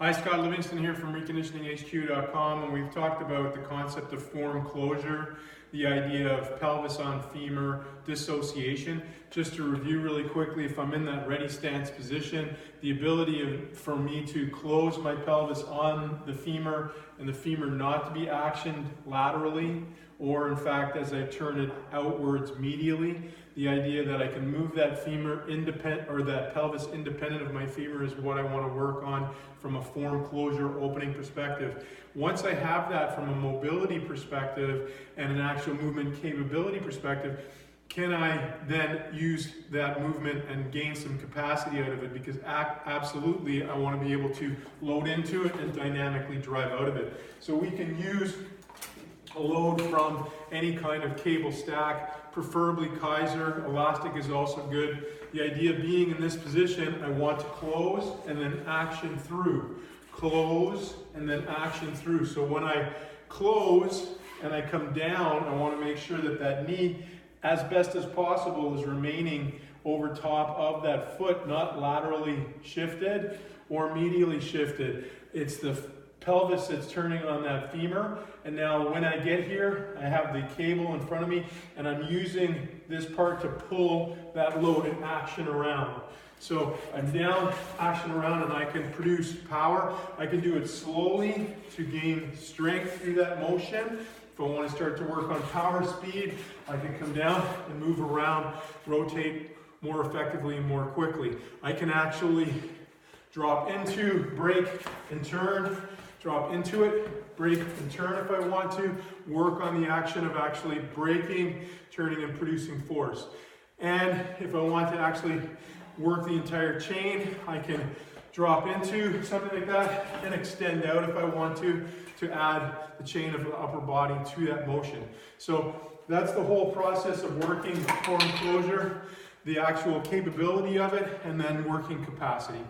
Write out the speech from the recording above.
Hi, Scott Livingston here from ReconditioningHQ.com, and we've talked about the concept of form closure, the idea of pelvis on femur dissociation. Just to review really quickly, if I'm in that ready stance position, the ability for me to close my pelvis on the femur and the femur not to be actioned laterally, or in fact as I turn it outwards medially. The idea that I can move that femur independent, or that pelvis independent of my femur, is what I want to work on from a form closure opening perspective. Once I have that from a mobility perspective and an actual movement capability perspective, can I then use that movement and gain some capacity out of it? Because absolutely, I want to be able to load into it and dynamically drive out of it. So we can use a load from any kind of cable stack, preferably Kaiser. Elastic is also good. The idea being, in this position, I want to close and then action through. Close and then action through. So when I close and I come down, I want to make sure that that knee, as best as possible, is remaining over top of that foot, not laterally shifted or medially shifted. It's the pelvis that's turning on that femur, and now when I get here, I have the cable in front of me, and I'm using this part to pull that load and action around. So I'm down, action around, and I can produce power. I can do it slowly to gain strength through that motion. If I want to start to work on power speed, I can come down and move around, rotate more effectively and more quickly. I can actually drop into, break, and turn. Drop into it, break and turn if I want to, work on the action of actually breaking, turning, and producing force. And if I want to actually work the entire chain, I can drop into something like that and extend out if I want to add the chain of the upper body to that motion. So that's the whole process of working form closure, the actual capability of it, and then working capacity.